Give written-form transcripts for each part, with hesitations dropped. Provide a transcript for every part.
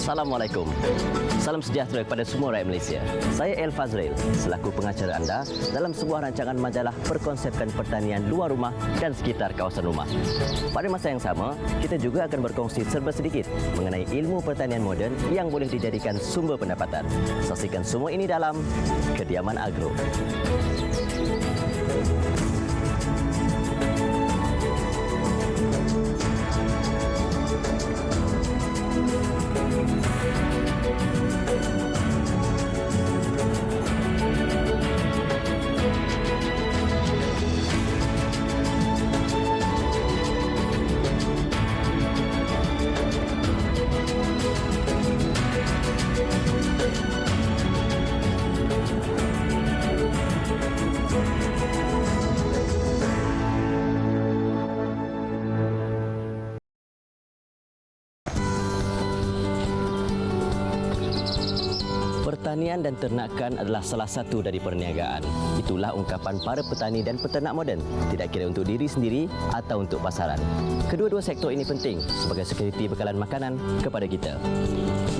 Assalamualaikum. Salam sejahtera kepada semua rakyat Malaysia. Saya El Fazril, selaku pengacara anda dalam sebuah rancangan majalah berkonsepkan pertanian luar rumah dan sekitar kawasan rumah. Pada masa yang sama, kita juga akan berkongsi serba sedikit mengenai ilmu pertanian moden yang boleh dijadikan sumber pendapatan. Saksikan semua ini dalam Kediaman Agro. Pertanian dan ternakan adalah salah satu dari perniagaan. Itulah ungkapan para petani dan peternak moden, tidak kira untuk diri sendiri atau untuk pasaran. Kedua-dua sektor ini penting sebagai sekuriti bekalan makanan kepada kita.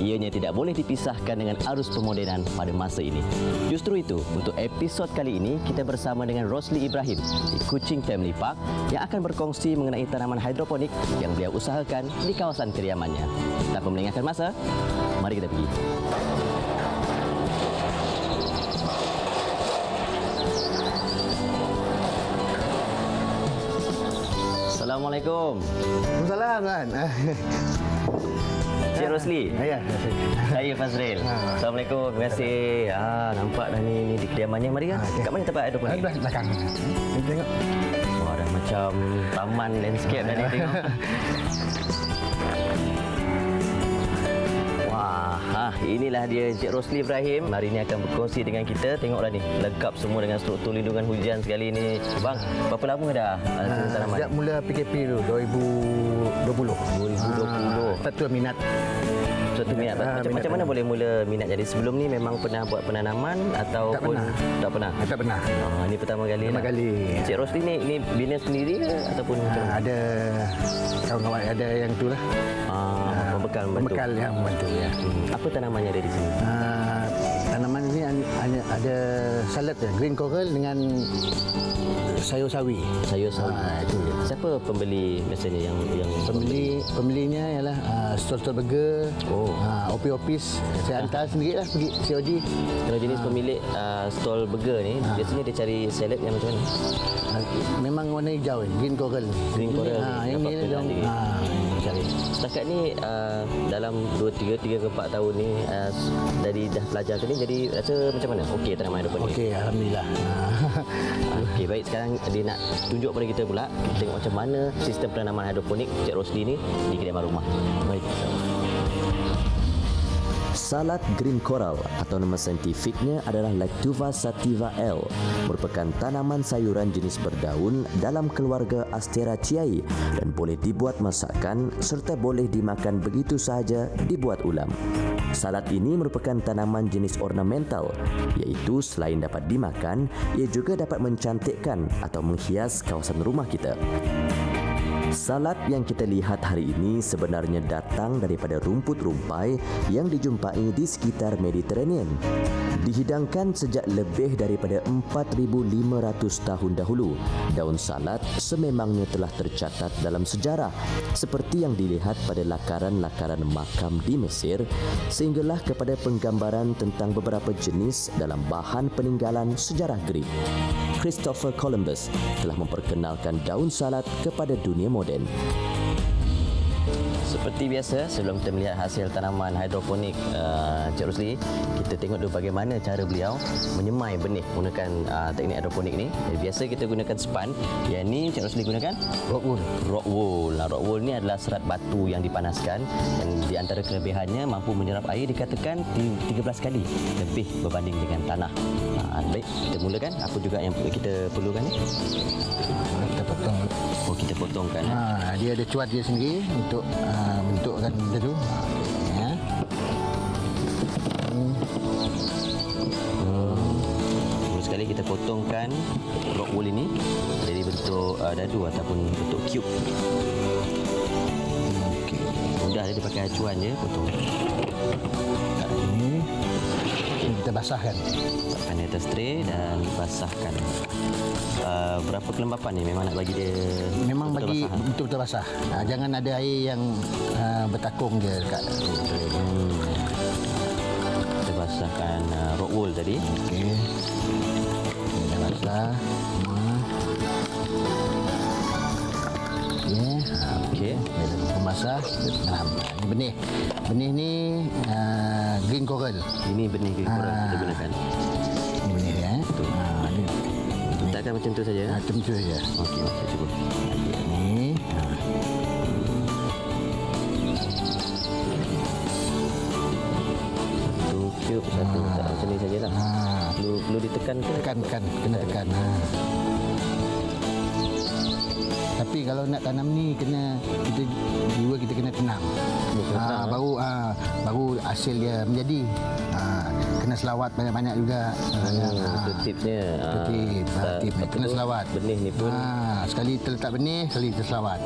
Ianya tidak boleh dipisahkan dengan arus pemodenan pada masa ini. Justru itu, untuk episod kali ini, kita bersama dengan Rosli Ibrahim di Kuching Family Park yang akan berkongsi mengenai tanaman hidroponik yang beliau usahakan di kawasan kediamannya. Tanpa melengahkan masa, mari kita pergi. Assalamualaikum. Waalaikumsalam kan. Cik Rosli. Ya. Saya Fazril. Assalamualaikum. Terima kasih. Nampak dah ni di kediamannya. Mari kan. Kat mana tempat ada pun? Ada belakang. Kita tengok. Wah, dah macam taman landscape dah ni tengok. Inilah dia Encik Rosli Ibrahim. Hari ini akan berkongsi dengan kita. Tengoklah ni, lengkap semua dengan struktur lindungan hujan sekali ni. Bang, berapa lama dah tanaman? Sejak mula PKP tu 2020. Satu minat. Suatu minat. Macam mana boleh mula minat jadi? Sebelum ni memang pernah buat penanaman ataupun tak pernah? Tak pernah. Ini pertama kali. Pertama kali. Encik Rosli ni bina sendiri ke ataupun ada kawan-kawan, ada yang tu lah. Pembekal yang membantu ya. Apa tanamannya ada di sini? Tanaman ini ada salad ya, green coral dengan sayur sawi. Sayur sawi. Itu dia. Siapa pembeli biasanya yang pembelinya ialah stol-stol burger, opis. Saya hantar sendiri lah pergi COD. Kalau jenis pemilik stol burger ni biasanya dia cari salad yang macam mana? Memang warna hijau ni, green coral. Green coral. Ini dong. Cari. Setakat ni dalam 3 ke 4 tahun ni dari dah belajar ke ni, jadi rasa macam mana? Okey tanaman hidroponik. Okey, alhamdulillah. Okey, baik, sekarang dia nak tunjuk pada kita pula tengok macam mana sistem penanaman hidroponik Cik Rosli ni di kediaman rumah. Baik. Salad green coral atau nama saintifiknya adalah Lactuva sativa L merupakan tanaman sayuran jenis berdaun dalam keluarga Asteraceae dan boleh dibuat masakan serta boleh dimakan begitu sahaja dibuat ulam. Salad ini merupakan tanaman jenis ornamental, iaitu selain dapat dimakan, ia juga dapat mencantikkan atau menghias kawasan rumah kita. Salad yang kita lihat hari ini sebenarnya datang daripada rumput rumpai yang dijumpai di sekitar Mediterranean. Dihidangkan sejak lebih daripada 4,500 tahun dahulu, daun salad sememangnya telah tercatat dalam sejarah seperti yang dilihat pada lakaran-lakaran makam di Mesir, sehinggalah kepada penggambaran tentang beberapa jenis dalam bahan peninggalan sejarah Greek. Christopher Columbus telah memperkenalkan daun salad kepada dunia moden. Seperti biasa, sebelum kita melihat hasil tanaman hidroponik Cik Rosli, kita tengok dulu bagaimana cara beliau menyemai benih menggunakan teknik hidroponik ni. Jadi, biasa kita gunakan span. Yang ni Cik Rosli gunakan rock wool. Rock wool ni adalah serat batu yang dipanaskan dan di antara kelebihannya mampu menyerap air dikatakan 13 kali lebih berbanding dengan tanah. Baik, kita mulakan. Apa juga yang kita perlukan ni? Kita potong. Oh, kita potongkan. Dia ada cuat dia sendiri untuk bentukkan benda tu. Mula sekali kita potongkan rock wool ini jadi bentuk dadu ataupun bentuk cube. dia pakai acuan je potong. Ini kita basahkan. Letakkan di atas tray dan basahkan. Berapa kelembapan ni? Memang nak bagi dia Memang bagi basah? betul-betul basah. Jangan ada air yang bertakung je dekat tray. Kita basahkan rock wool tadi. Okey. Ini dah basah. Okey. Dia dah basah. Ini benih. Benih ni green coral. Ini benih green coral kita gunakan. Ini benih dia. Ini Letakkan macam tu saja. macam tu saja. Okey, saya cuba. Ni. Satu cube, satu. Tak macam ni sajalah. Perlu ditekan ke? Tekan, kena tekan. Tapi kalau nak tanam ni kita kena tenang. Baru hasil dia menjadi. Kena selawat banyak-banyak juga. Itu tipsnya. Itu tip. Kena selawat. Benih ni pun Sekali terletak benih, sekali kita selawat.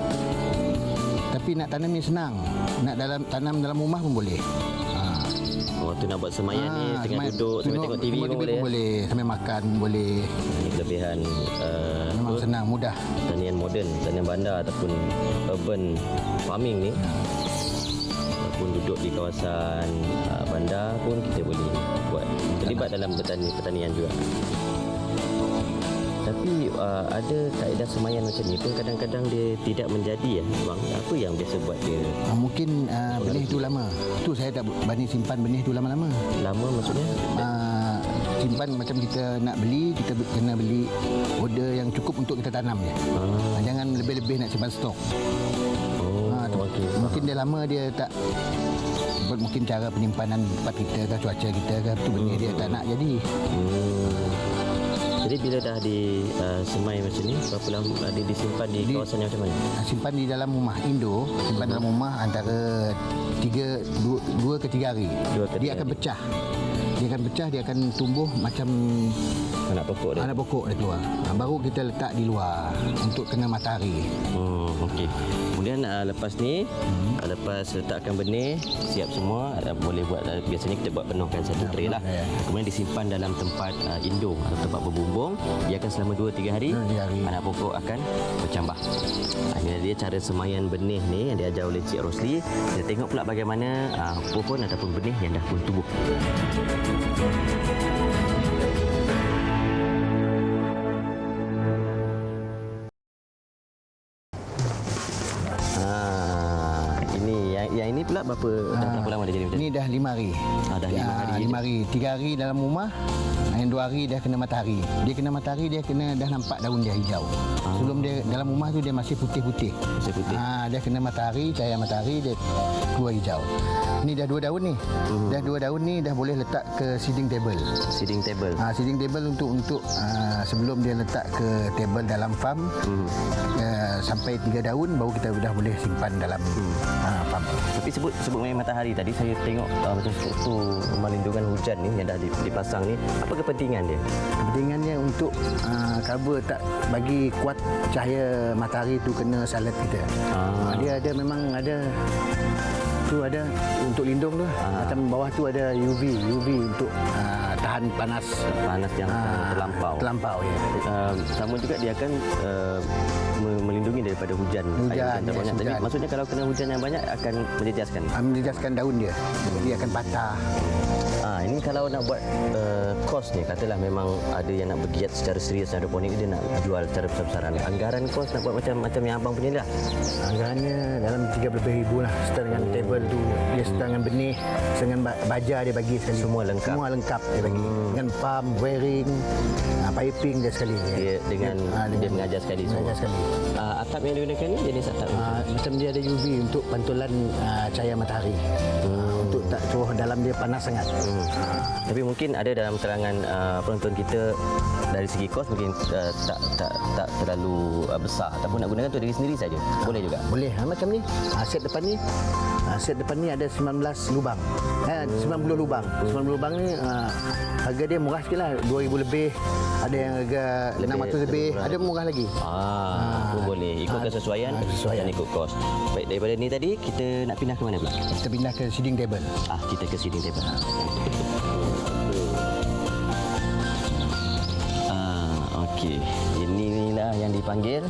Tapi nak tanam ni senang. Nak tanam dalam rumah pun boleh. waktu nak buat semayan ni tengah duduk sambil tengok TV pun boleh. Boleh, sambil makan pun boleh. Ini kelebihan Memang senang, mudah. Pertanian moden, pertanian bandar ataupun urban farming ni. Walaupun duduk di kawasan bandar pun kita boleh buat. Terlibat dalam pertanian juga. Tapi ada kaedah semayan macam ni pun kadang-kadang dia tidak menjadi ya, bang. Apa yang biasa buat dia? Mungkin benih tu lama. Tu saya tak berani simpan benih tu lama-lama. Lama maksudnya? Simpan macam kita nak beli, kita kena beli order yang cukup untuk kita tanam je. Jangan lebih-lebih nak simpan stok. Okay. Mungkin dia lama dia tak, mungkin cara penyimpanan tempat kita ke cuaca kita ke tu benih dia tak nak jadi. Jadi bila dah di semai macam ni, berapa lama dia disimpan di kawasan yang macam mana? Simpan di dalam rumah Indo, simpan dalam rumah antara 2 ke 3 hari. Dia akan pecah. Dia akan pecah, dia akan tumbuh macam anak pokok dia. Anak pokok dia keluar. Baru kita letak di luar untuk kena matahari. Okey. Kemudian lepas ni, lepas letakkan benih, siap semua, boleh buat, biasanya kita buat penuhkan satu tray lah. Kemudian disimpan dalam tempat indung atau tempat berbumbung. Dia akan selama 2-3 hari, anak pokok akan bercambah. Ini dia cara semaian benih ni yang diajar oleh Cik Rosli. Kita tengok pula bagaimana pohon ataupun benih yang dah pun tumbuh. Yang ini pula berapa lama dia jadi macam ni? Ini dah 5 hari. Dah 5 hari. 5 hari. 3 hari dalam rumah. Yang 2 hari dia kena matahari. Dia kena matahari, dia kena dah nampak daun dia hijau. Sebelum dia dalam rumah tu dia masih putih-putih. Masih putih. Dia kena matahari, cahaya matahari dia keluar hijau. Ni dah 2 daun ni. Dah 2 daun ni dah boleh letak ke seeding table. Seeding table. Seeding table untuk sebelum dia letak ke table dalam farm. Sampai 3 daun baru kita dah boleh simpan dalam farm. Tapi sebut main matahari tadi, saya tengok macam struktur melindungan hujan ni yang dah dipasang ni, apa kepentingan dia? Kepentingannya untuk cover, tak bagi kuat cahaya matahari tu kena salat kita. Dia ada memang ada tu, ada untuk lindung tu. Macam bawah tu ada UV untuk tahan panas yang terlampau ya. Sama juga dia akan melindungi daripada hujan air terbanyak. Jadi maksudnya kalau kena hujan yang banyak akan menjejaskan. Menjejaskan daun dia. Dia akan patah. Ini kalau nak buat kos ni, katalah memang ada yang nak bergiat secara serius hidroponik, dia nak jual secara besar-besaran. Anggaran kos nak buat macam yang abang punya dah. Anggarannya dalam 30,000 lah. Serta dengan table tu, dia serta dengan benih, dengan baja dia bagi sekali. Semua lengkap dia bagi. Dengan pump, wiring, piping dia sekali. Dia mengajar sekali semua. Atap yang digunakan ni jenis atap macam dia ada UV untuk pantulan cahaya matahari. Untuk tak suruh dalam dia panas sangat. Tapi mungkin ada dalam terangan penonton kita, dari segi kos mungkin tak terlalu besar, ataupun nak gunakan untuk diri sendiri saja. Boleh juga. Boleh. Macam ni. Set depan ni ada 19 lubang. 90 lubang. 90 lubang ni harga dia murah sikit lah, 2,000 lebih. Ada yang harga 600 lebih, ada murah lagi. Pun boleh. Ikut kesesuaian kesesuaian. dan ikut kos. Baik, daripada ni tadi kita nak pindah ke mana pula? Kita pindah ke seating table. Kita ke seating table. Okey. Inilah yang dipanggil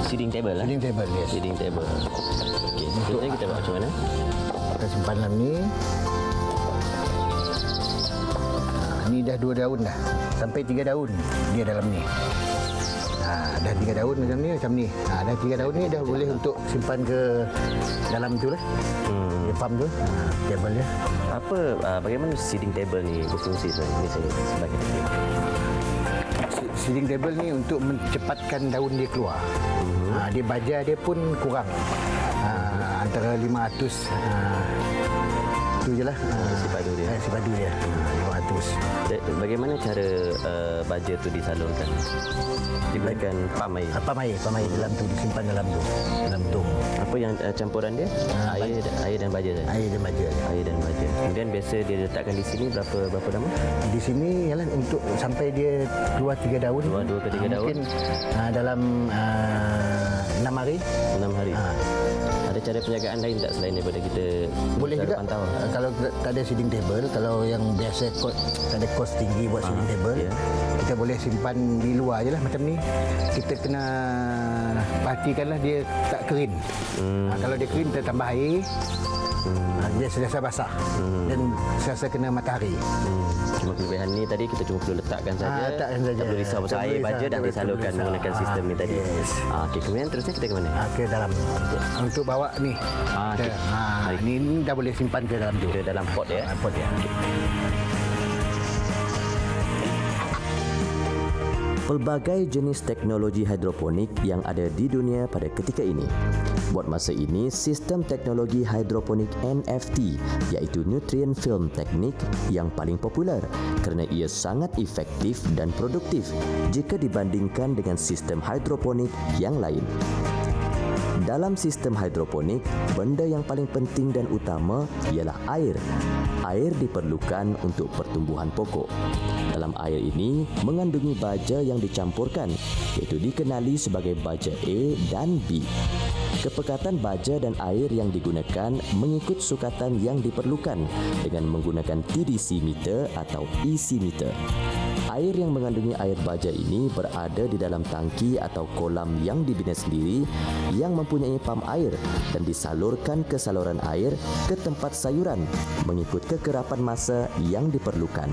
seating table lah. Seating table, yes. Seating table. Okey, seterusnya kita buat macam mana? Kita simpan dalam ni. Ni dah 2 daun dah. Sampai 3 daun dia dalam ni. Dah 3 daun macam ni. Dah 3 daun ni dah boleh untuk simpan ke dalam tu lah. Dia pump tu. Table dia. Bagaimana seating table ni berfungsi sebagai Seating table ni untuk mencepatkan daun dia keluar. Dia baja dia pun kurang. Antara 500 tu je lah. Sipadu dia. Sipadu dia. 500. Bagaimana cara baja tu disalurkan? Diberikan pam air. Pam air dalam tu, disimpan dalam tu. Dalam tong. Apa yang campuran dia? Air dan baja saja. Air dan baja. Air dan baja. Kemudian biasa dia letakkan di sini berapa lama? Di sini ialah untuk sampai dia keluar 3 daun. Keluar 2 ke 3 daun. Mungkin dalam 6 hari. 6 hari. Ada cara penjagaan lain tak selain daripada kita Boleh juga pantau? Kalau tak ada seating table, kalau yang biasa tak ada kos tinggi buat seating table, kita boleh simpan di luar je lah macam ni. Kita kena pastikanlah dia tak kering. Kalau dia kering, kita tambah air. Dia sentiasa basah dan sentiasa kena matahari. Cuma kelebihan ni tadi kita cuma perlu letakkan saja. Letakkan saja. Tak perlu risau pasal air baja dah disalurkan menggunakan sistem ni tadi. Yes. Okey, kemudian terusnya kita ke mana? Ke dalam untuk bawa ni. Ni dah boleh simpan ke dalam tu. Ke dalam pot dia. Pot dia. Pelbagai jenis teknologi hidroponik yang ada di dunia pada ketika ini. Buat masa ini, sistem teknologi hidroponik NFT iaitu Nutrient Film Technique yang paling popular kerana ia sangat efektif dan produktif jika dibandingkan dengan sistem hidroponik yang lain. Dalam sistem hidroponik, benda yang paling penting dan utama ialah air. Air diperlukan untuk pertumbuhan pokok. Dalam air ini mengandungi baja yang dicampurkan, iaitu dikenali sebagai baja A dan B. Kepekatan baja dan air yang digunakan mengikut sukatan yang diperlukan dengan menggunakan TDC meter atau EC meter. Air yang mengandungi air baja ini berada di dalam tangki atau kolam yang dibina sendiri yang mempunyai pam air dan disalurkan ke saluran air ke tempat sayuran mengikut kekerapan masa yang diperlukan.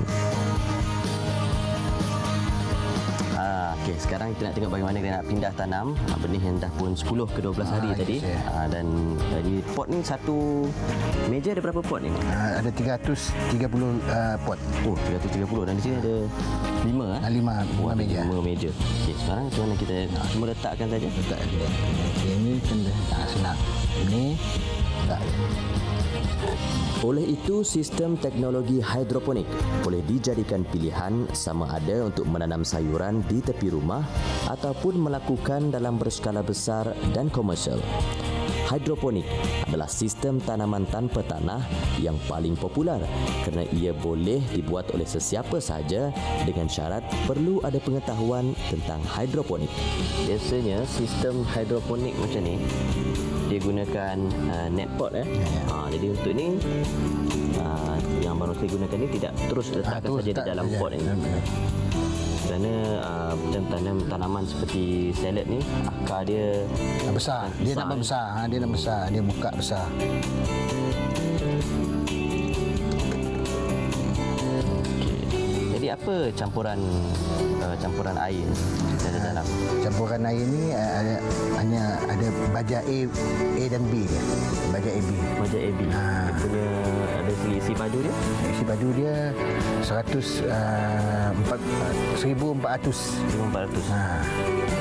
Okey, sekarang kita nak tengok bagaimana kita nak pindah tanam benih yang dah pun 10 ke 12 hari tadi. Dan jadi pot ni satu meja ada berapa pot ni? Ada 330 pot. 330 dan di sini ada 5 5 meja. 5 meja. Okey, sekarang macam mana kita cuma letakkan saja? Letak dia. Ini kena senang. Ini tak. Oleh itu, sistem teknologi hidroponik boleh dijadikan pilihan sama ada untuk menanam sayuran di tepi rumah ataupun melakukan dalam berskala besar dan komersial. Hidroponik adalah sistem tanaman tanpa tanah yang paling popular kerana ia boleh dibuat oleh sesiapa sahaja dengan syarat perlu ada pengetahuan tentang hidroponik. Biasanya sistem hidroponik macam ni dia gunakan net pot jadi untuk ni yang baru saya gunakan ni tidak terus letakkan saja di dalam pot ini. Kerana macam tanaman seperti salad ni akar dia besar. Dia nak membesar. Dia nak besar. Dia buka besar. Jadi apa campuran air di dalam? Campuran air ni hanya ada baja A dan B dia. Baja AB. Baja AB. Dia punya ada segi isi padu dia? Isi padu dia 1,400. 1,400.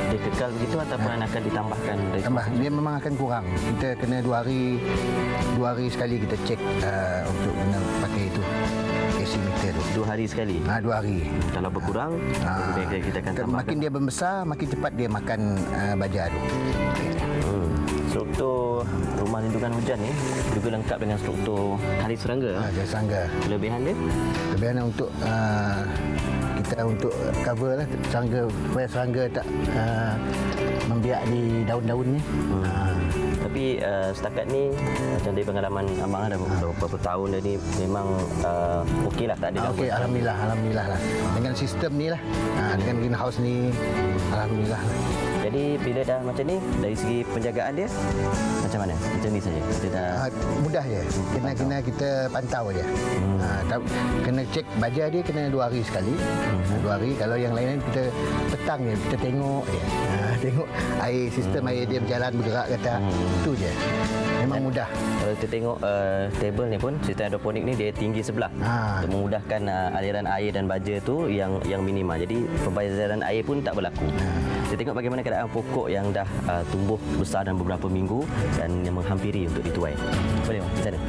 Dia kekal begitu ataupun akan ditambahkan? Tambah. Dia memang akan kurang. Kita kena 2 hari sekali kita cek untuk guna pakai itu. AC meter tu. 2 hari sekali? 2 hari. Kalau berkurang, kita akan tambahkan. Makin dia membesar, makin cepat dia makan baja tu. struktur rumah lindungan hujan ni juga lengkap dengan struktur kali serangga. Kali serangga. Kelebihan dia? Kelebihan untuk kita untuk cover lah serangga, supaya serangga tak membiak di daun-daun ni. Tapi setakat ni macam dari pengalaman abang dah beberapa tahun dah ni memang okey lah, tak ada gangguan. Okey, alhamdulillah lah. Dengan sistem ni lah, dengan greenhouse ni, alhamdulillah lah. Jadi bila dah macam ni, dari segi penjagaan dia macam mana? Macam ni saja. Kita dah mudah je. Kena kita pantau je. Kena cek baja dia kena 2 hari sekali. 2 hari. Kalau yang lain kita petang je, kita tengok je. Tengok air, sistem air dia berjalan bergerak ke tak. Itu je. Memang mudah. Kalau kita tengok table ni pun, sistem hidroponik ni dia tinggi sebelah untuk memudahkan aliran air dan baja tu yang minima. Jadi pembazaran air pun tak berlaku. Kita tengok bagaimana keadaan pokok yang dah tumbuh besar dalam beberapa minggu dan yang menghampiri untuk dituai. Boleh bang, di sana.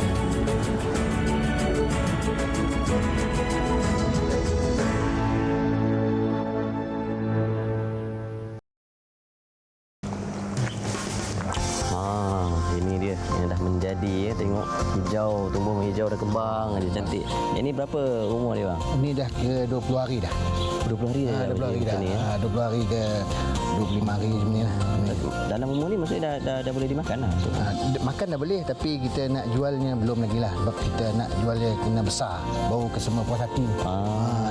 Ini dia yang dah menjadi ya. Tengok hijau, tumbuh menghijau dah kembang dia cantik. Yang ni berapa umur dia bang? Ini dah ke 20 hari dah. 20 hari dah. 20 hari dah. Ni, ya? 20 hari ke 25 hari macam ni lah. Dalam umur ni maksudnya dah boleh dimakan lah. So. Makan dah boleh, tapi kita nak jualnya belum lagi lah. Sebab kita nak jualnya kena besar, baru ke semua puas hati.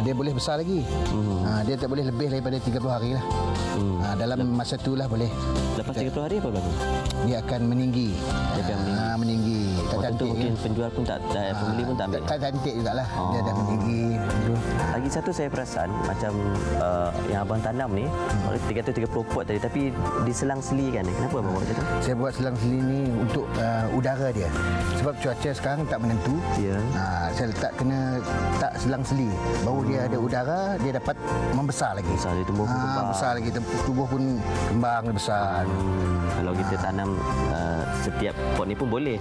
Dia boleh besar lagi. Dia tak boleh lebih daripada 30 hari lah. Dalam masa tu lah boleh. Lepas 30 hari apa berlaku? Dia akan meninggi. Dia akan meninggi. Tak cantik. Mungkin penjual pun tak, pembeli pun tak ambil. Tak cantik jugalah. Dia dah meninggi. Lagi satu saya perasan macam yang abang tanam ni, 330 pot tadi, tapi diselang-seli kan. Kenapa abang buat macam tu? Saya buat selang-seli ni untuk udara dia. Sebab cuaca sekarang tak menentu. Ya. Saya tak selang-seli. Baru dia ada udara, dia dapat membesar lagi. Besar, dia tumbuh pun kembang. Besar lagi, tubuh pun kembang besar. Kalau kita tanam setiap pot ni pun boleh.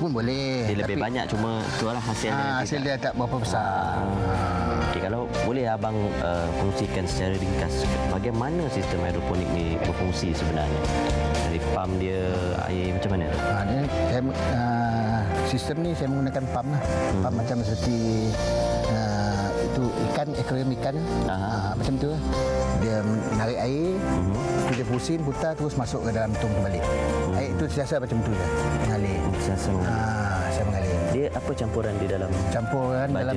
Dia lebih banyak, cuma tu lah hasilnya. Hasil dia tak berapa besar. Okey, kalau boleh abang kongsikan secara ringkas bagaimana sistem hidroponik ni berfungsi sebenarnya? Dari pam dia, air macam mana? Sistem ni saya menggunakan pam lah. Pam macam seperti itu ikan, akuarium ikan. Macam tu lah. Dia menarik air, dia pusing, putar terus masuk ke dalam tong kembali. Air itu sentiasa macam tu je, mengalir. Sentiasa saya mengalir. Dia apa campuran di dalam? Campuran dalam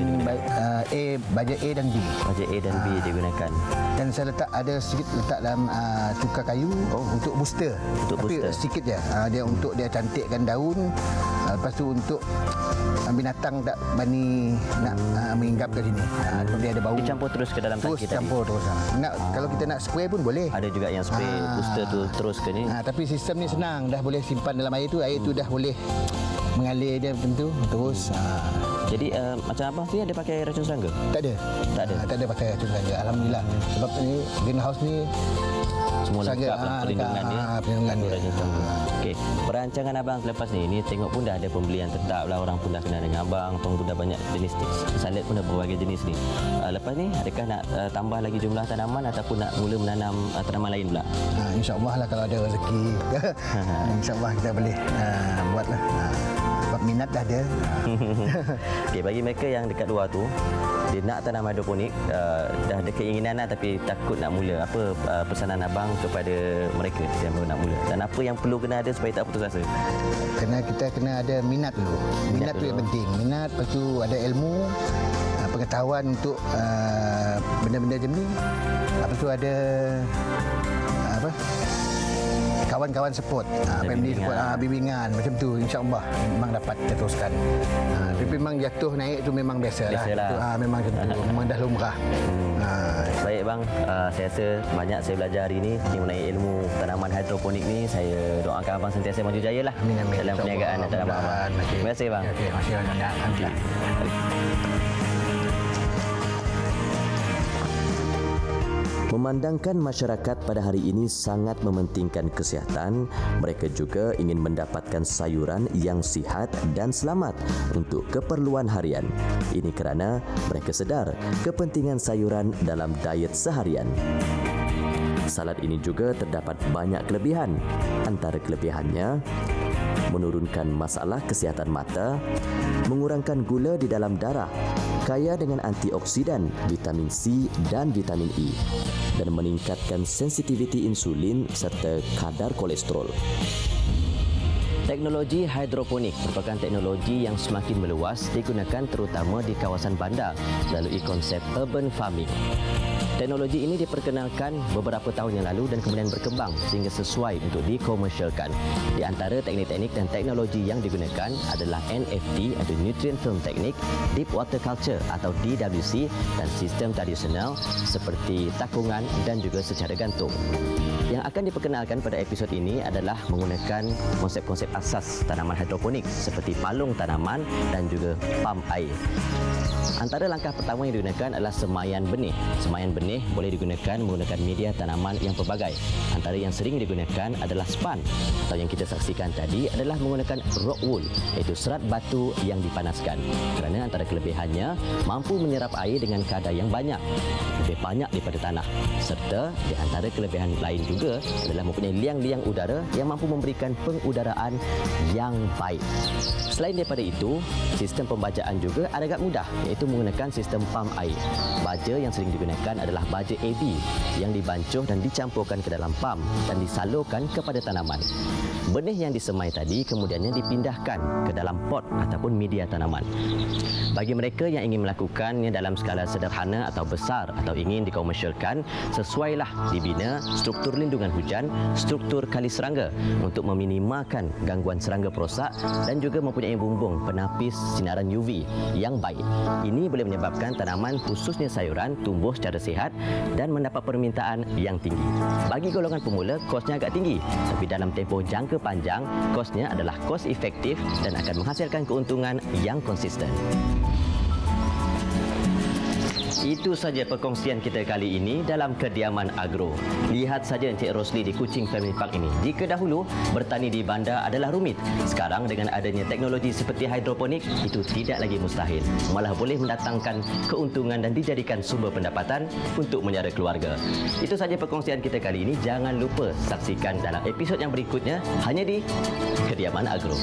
baja A dan B. Baja A dan B digunakan. Dan saya ada sedikit letak dalam cuka kayu untuk booster. Tapi sedikit je. Dia untuk dia cantikkan daun. Lepas tu untuk binatang tak berani nak menginggap ke sini. Dia ada bau. Dicampur terus ke dalam tangki tadi. Campur terus. Kalau kita nak spray pun boleh. Ada juga yang spray booster tu terus ke ni. Tapi sistem ni senang. Dah boleh simpan dalam air tu dah boleh mengalir dia macam tu terus. Jadi macam abang sini ada pakai racun serangga? Tak ada. Tak ada pakai racun serangga. Alhamdulillah. Sebab ni greenhouse ni semua lengkap lah perlindungan dia. Perlindungan dia. Okey, perancangan abang selepas ni tengok pun dah ada pembelian tetap lah, orang pun dah kenal dengan abang, abang pun dah banyak jenis salad pun dah berbagai jenis ni. Lepas ni adakah nak tambah lagi jumlah tanaman ataupun nak mula menanam tanaman lain pula? InsyaAllah lah kalau ada rezeki. InsyaAllah kita boleh buatlah. Sebab minat dah ada. Okey, bagi mereka yang dekat luar tu, dia nak tanam hidroponik, dah ada keinginan lah tapi takut nak mula. Apa pesanan abang kepada mereka yang baru nak mula? Dan apa yang perlu kena ada supaya tak putus asa? Kita kena ada minat dulu. Minat tu yang penting. Minat, lepas tu ada ilmu, pengetahuan untuk benda-benda macam ni. Lepas tu ada kawan-kawan support, family support, bimbingan macam tu, insya-Allah memang dapat teruskan. Tapi memang jatuh naik tu memang biasalah. Memang macam tu, memang dah lumrah. Baik bang, saya rasa banyak saya belajar hari ini mengenai ilmu tanaman hidroponik ni. Saya doakan abang sentiasa maju jaya lah dalam perniagaan dan tanaman abang. Terima kasih bang. Terima kasih banyak. Alhamdulillah. Memandangkan masyarakat pada hari ini sangat mementingkan kesihatan, mereka juga ingin mendapatkan sayuran yang sihat dan selamat untuk keperluan harian. Ini kerana mereka sedar kepentingan sayuran dalam diet seharian. Salad ini juga terdapat banyak kelebihan. Antara kelebihannya, menurunkan masalah kesihatan mata, mengurangkan gula di dalam darah, kaya dengan antioksidan, vitamin C dan vitamin E, dan meningkatkan sensitiviti insulin serta kadar kolesterol. Teknologi hidroponik merupakan teknologi yang semakin meluas digunakan terutama di kawasan bandar melalui konsep urban farming. Teknologi ini diperkenalkan beberapa tahun yang lalu dan kemudian berkembang sehingga sesuai untuk dikomersialkan. Di antara teknik-teknik dan teknologi yang digunakan adalah NFT atau Nutrient Film Technique, Deep Water Culture atau DWC dan sistem tradisional seperti takungan dan juga secara gantung. Yang akan diperkenalkan pada episod ini adalah menggunakan konsep-konsep asas tanaman hidroponik seperti palung tanaman dan juga pam air. Antara langkah pertama yang digunakan adalah semaian benih. Semaian benih boleh digunakan menggunakan media tanaman yang pelbagai. Antara yang sering digunakan adalah span atau yang kita saksikan tadi adalah menggunakan rock wool, iaitu serat batu yang dipanaskan. Kerana antara kelebihannya mampu menyerap air dengan kadar yang banyak, lebih banyak daripada tanah. Serta di antara kelebihan lain juga adalah mempunyai liang-liang udara yang mampu memberikan pengudaraan yang baik. Selain daripada itu, sistem pembajaan juga agak mudah, iaitu menggunakan sistem pam air. Baja yang sering digunakan adalah baja AB yang dibancuh dan dicampurkan ke dalam pam dan disalurkan kepada tanaman. Benih yang disemai tadi kemudiannya dipindahkan ke dalam pot ataupun media tanaman. Bagi mereka yang ingin melakukannya dalam skala sederhana atau besar atau ingin dikomersialkan, sesuailah dibina struktur lindungan hujan, struktur kali serangga untuk meminimalkan gangguan serangga perosak dan juga mempunyai bumbung penapis sinaran UV yang baik. Ini boleh menyebabkan tanaman khususnya sayuran tumbuh secara sihat dan mendapat permintaan yang tinggi. Bagi golongan pemula, kosnya agak tinggi, tapi dalam tempoh jangka panjang, kosnya adalah kos efektif dan akan menghasilkan keuntungan yang konsisten. Itu saja perkongsian kita kali ini dalam Kediaman Agro. Lihat saja Encik Rosli di Kuching Family Park ini. Jika dahulu bertani di bandar adalah rumit, sekarang dengan adanya teknologi seperti hidroponik, itu tidak lagi mustahil. Malah boleh mendatangkan keuntungan dan dijadikan sumber pendapatan untuk menyara keluarga. Itu saja perkongsian kita kali ini. Jangan lupa saksikan dalam episod yang berikutnya hanya di Kediaman Agro.